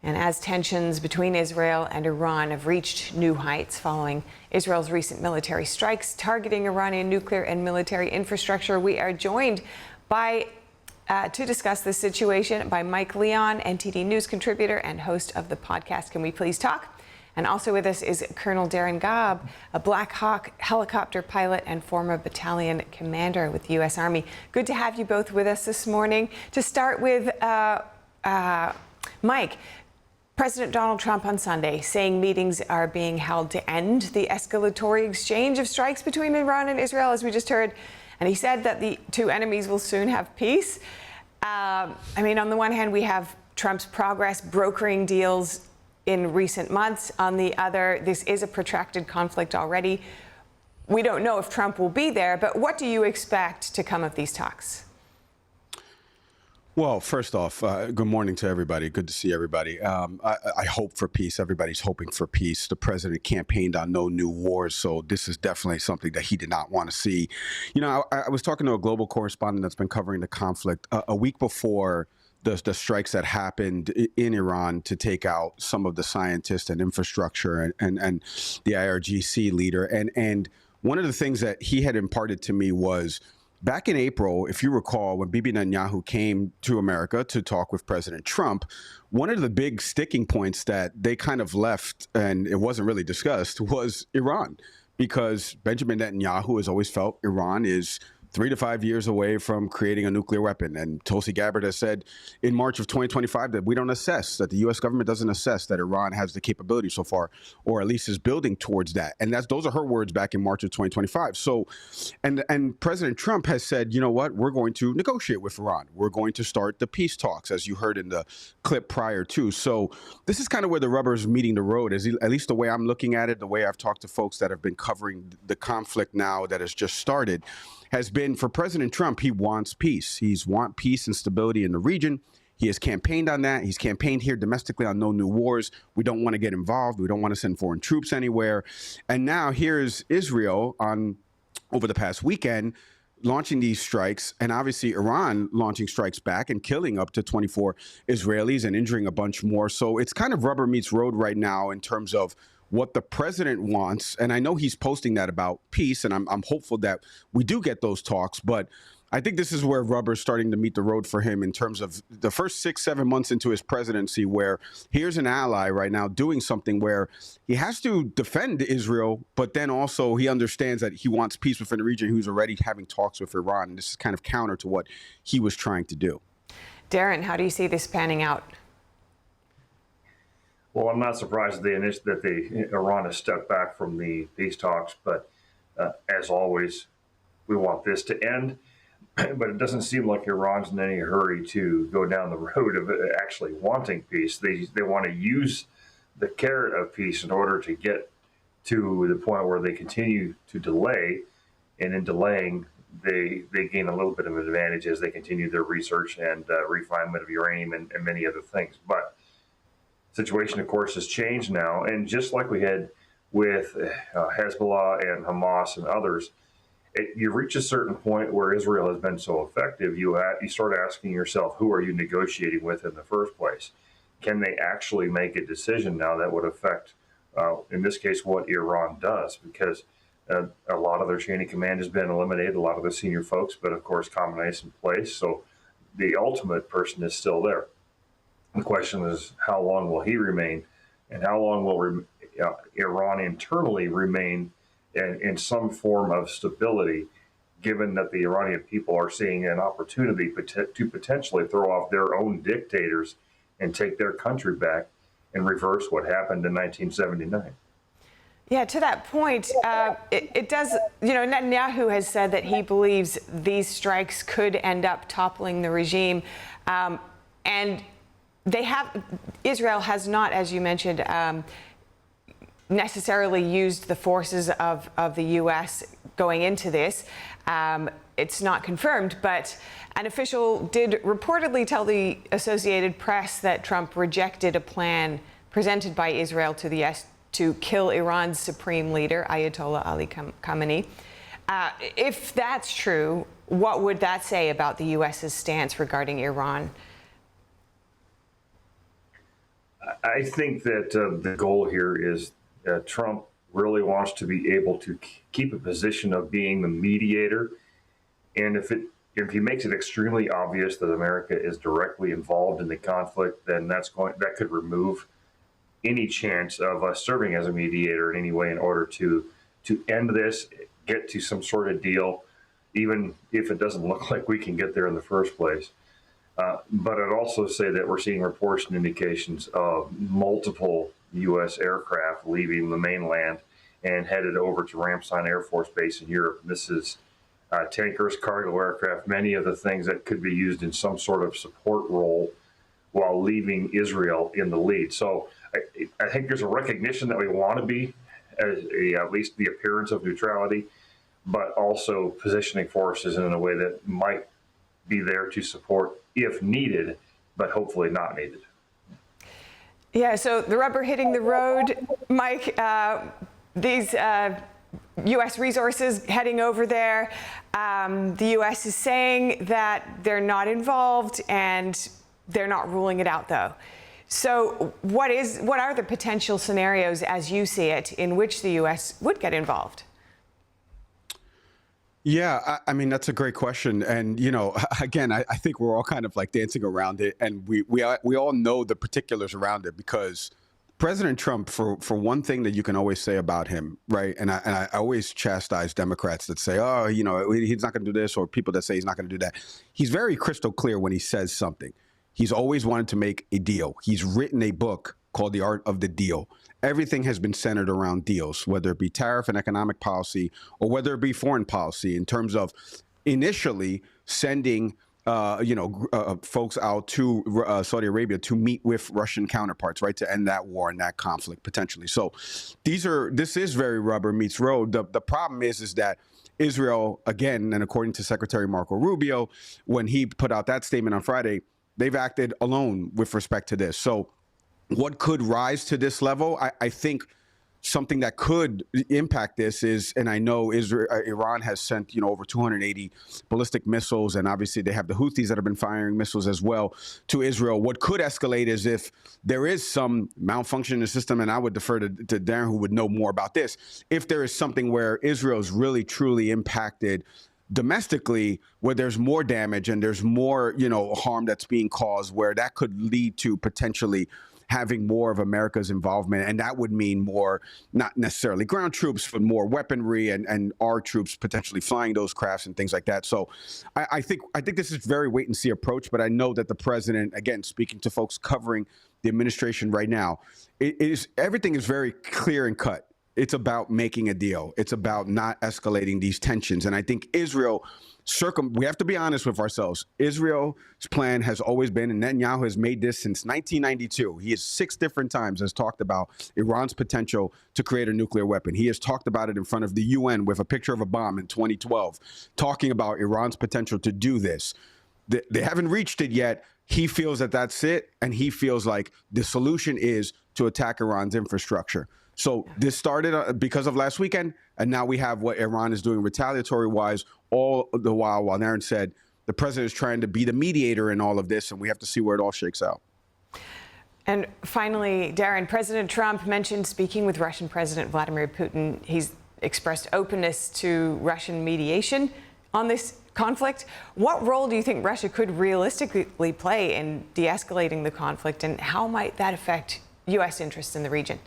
And as tensions between Israel and Iran have reached new heights following Israel's recent military strikes targeting Iranian nuclear and military infrastructure, we are joined by to discuss this situation by Mike Leon, NTD News contributor and host of the podcast Can We Please Talk? And also with us is Colonel Darin Gaub, a Black Hawk helicopter pilot and former battalion commander with the U.S. Army. Good to have you both with us this morning. To start with, Mike, President Donald Trump on Sunday saying meetings are being held to end the escalatory exchange of strikes between Iran and Israel, as we just heard. And he said that the two enemies will soon have peace. On the one hand, we have Trump's progress brokering deals in recent months. On the other, this is a protracted conflict already. We don't know if Trump will be there, but what do you expect to come of these talks? Well, first off, good morning to everybody. Good to see everybody. I hope for peace. Everybody's hoping for peace. The president campaigned on no new wars, so this is definitely something that he did not want to see. You know, I was talking to a global correspondent that's been covering the conflict a week before the strikes that happened in Iran to take out some of the scientists and infrastructure and the IRGC leader. And one of the things that he had imparted to me was, back in April, if you recall, when Bibi Netanyahu came to America to talk with President Trump, one of the big sticking points that they kind of left, and it wasn't really discussed, was Iran. Because Benjamin Netanyahu has always felt Iran is 3 to 5 years away from creating a nuclear weapon. And Tulsi Gabbard has said in March of 2025 that we don't assess, that the U.S. government doesn't assess that Iran has the capability so far, or at least is building towards that. And those are her words back in March of 2025. So, and President Trump has said, you know what, we're going to negotiate with Iran. We're going to start the peace talks, as you heard in the clip prior to. So this is kind of where the rubber is meeting the road, at least the way I'm looking at it, the way I've talked to folks that have been covering the conflict now that has just started, has been, for President Trump, he wants peace. He's want peace and stability in the region. He has campaigned on that. He's campaigned here domestically on no new wars. We don't want to get involved. We don't want to send foreign troops anywhere. And now here's Israel over the past weekend launching these strikes, and obviously Iran launching strikes back and killing up to 24 Israelis and injuring a bunch more. So it's kind of rubber meets road right now in terms of what the president wants. And I know he's posting that about peace, and I'm hopeful that we do get those talks. But I think this is where rubber's starting to meet the road for him in terms of the first 6-7 months into his presidency, where here's an ally right now doing something where he has to defend Israel, but then also he understands that he wants peace within the region. Who's already having talks with Iran. And this is kind of counter to what he was trying to do. Darin, how do you see this panning out? Well, I'm not surprised that Iran has stepped back from the peace talks, but as always, we want this to end. But it doesn't seem like Iran's in any hurry to go down the road of actually wanting peace. They want to use the carrot of peace in order to get to the point where they continue to delay, and in delaying, they gain a little bit of an advantage as they continue their research and refinement of uranium and many other things. But situation, of course, has changed now, and just like we had with Hezbollah and Hamas and others, you reach a certain point where Israel has been so effective, you start asking yourself, who are you negotiating with in the first place? Can they actually make a decision now that would affect, in this case, what Iran does? Because a lot of their chain of command has been eliminated, a lot of the senior folks, but of course, Khamenei's in place, so the ultimate person is still there. The question is, how long will he remain, and how long will Iran internally remain in some form of stability, given that the Iranian people are seeing an opportunity to potentially throw off their own dictators and take their country back and reverse what happened in 1979. Yeah, to that point, it does, Netanyahu has said that he believes these strikes could end up toppling the regime. And Israel has not, as you mentioned, necessarily used the forces of the U.S. going into this. It's not confirmed, but an official did reportedly tell the Associated Press that Trump rejected a plan presented by Israel to the U.S. to kill Iran's supreme leader, Ayatollah Ali Khamenei. If that's true, what would that say about the U.S.'s stance regarding Iran? I think that the goal here is Trump really wants to be able to keep a position of being the mediator, and if he makes it extremely obvious that America is directly involved in the conflict, then that could remove any chance of us serving as a mediator in any way in order to end this, get to some sort of deal, even if it doesn't look like we can get there in the first place. But I'd also say that we're seeing reports and indications of multiple U.S. aircraft leaving the mainland and headed over to Ramstein Air Force Base in Europe. This is tankers, cargo aircraft, many of the things that could be used in some sort of support role while leaving Israel in the lead. So I think there's a recognition that we want to be at least the appearance of neutrality, but also positioning forces in a way that might be there to support if needed, but hopefully not needed. Yeah, so the rubber hitting the road, Mike, these U.S. resources heading over there, the U.S. is saying that they're not involved and they're not ruling it out, though. So what are the potential scenarios, as you see it, in which the U.S. would get involved? Yeah, I mean, that's a great question. And, again, I think we're all kind of like dancing around it. And we all know the particulars around it, because President Trump, for one thing that you can always say about him, right? And I always chastise Democrats that say, oh, he's not going to do this, or people that say he's not going to do that. He's very crystal clear when he says something. He's always wanted to make a deal. He's written a book called The Art of the Deal. Everything has been centered around deals, whether it be tariff and economic policy or whether it be foreign policy, in terms of initially sending folks out to Saudi Arabia to meet with Russian counterparts, right, to end that war and that conflict potentially. So this is very rubber meets road. The problem is that Israel, again, and according to Secretary Marco Rubio, when he put out that statement on Friday, they've acted alone with respect to this. So what could rise to this level? I think something that could impact this is, and I know Iran has sent, over 280 ballistic missiles, and obviously they have the Houthis that have been firing missiles as well to Israel. What could escalate is if there is some malfunction in the system, and I would defer to Darin, who would know more about this, if there is something where Israel's really, truly impacted domestically, where there's more damage and there's more, harm that's being caused, where that could lead to potentially having more of America's involvement. And that would mean more, not necessarily ground troops, but more weaponry and our troops potentially flying those crafts and things like that. So I think this is very wait and see approach, but I know that the president, again, speaking to folks covering the administration right now, everything is very clear and cut. It's about making a deal. It's about not escalating these tensions. And I think Israel, we have to be honest with ourselves. Israel's plan has always been, and Netanyahu has made this since 1992. He has 6 different times has talked about Iran's potential to create a nuclear weapon. He has talked about it in front of the UN with a picture of a bomb in 2012, talking about Iran's potential to do this. They haven't reached it yet. He feels that that's it, and he feels like the solution is to attack Iran's infrastructure. So this started because of last weekend, and now we have what Iran is doing retaliatory-wise, all the while Darin said the president is trying to be the mediator in all of this, and we have to see where it all shakes out. And finally, Darin, President Trump mentioned speaking with Russian President Vladimir Putin. He's expressed openness to Russian mediation on this conflict. What role do you think Russia could realistically play in de-escalating the conflict, and how might that affect U.S. interests in the region?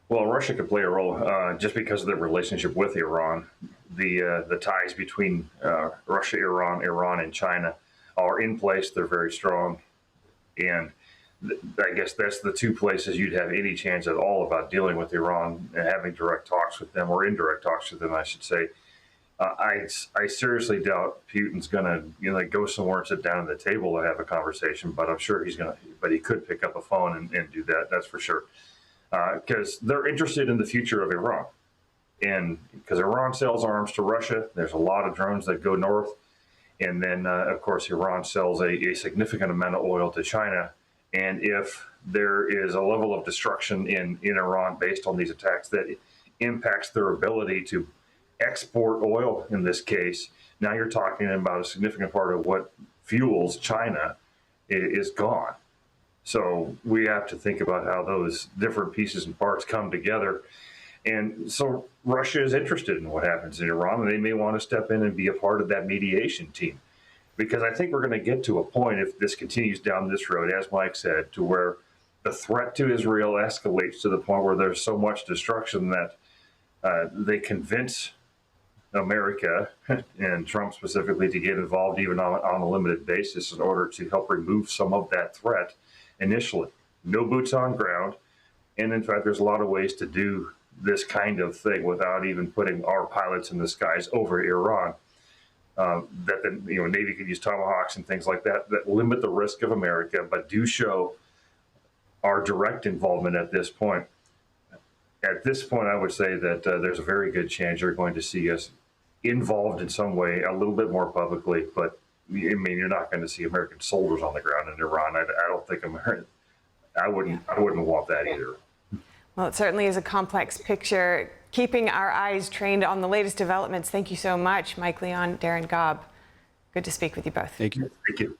Well, Russia could play a role just because of their relationship with Iran. The ties between Russia, Iran, and China are in place. They're very strong. And I guess that's the 2 places you'd have any chance at all about dealing with Iran and having direct talks with them, or indirect talks with them, I should say. I seriously doubt Putin's going to go somewhere and sit down at the table and have a conversation, but I'm sure but he could pick up a phone and do that. That's for sure. Because they're interested in the future of Iran. And because Iran sells arms to Russia, there's a lot of drones that go north. And then, of course, Iran sells a significant amount of oil to China. And if there is a level of destruction in Iran based on these attacks that impacts their ability to export oil, in this case, now you're talking about a significant part of what fuels China is gone. So we have to think about how those different pieces and parts come together. And so Russia is interested in what happens in Iran, and they may want to step in and be a part of that mediation team. Because I think we're going to get to a point, if this continues down this road, as Mike said, to where the threat to Israel escalates to the point where there's so much destruction that they convince America and Trump specifically to get involved even on a limited basis in order to help remove some of that threat initially. No boots on ground. And in fact, there's a lot of ways to do this kind of thing without even putting our pilots in the skies over Iran. That the Navy could use Tomahawks and things like that that limit the risk of America, but do show our direct involvement at this point. At this point, I would say that there's a very good chance you're going to see us involved in some way, a little bit more publicly. But I mean, you're not going to see American soldiers on the ground in Iran. I don't think I wouldn't want that either. Well, it certainly is a complex picture. Keeping our eyes trained on the latest developments. Thank you so much, Mike Leon, Darin Gaub. Good to speak with you both. Thank you. Thank you.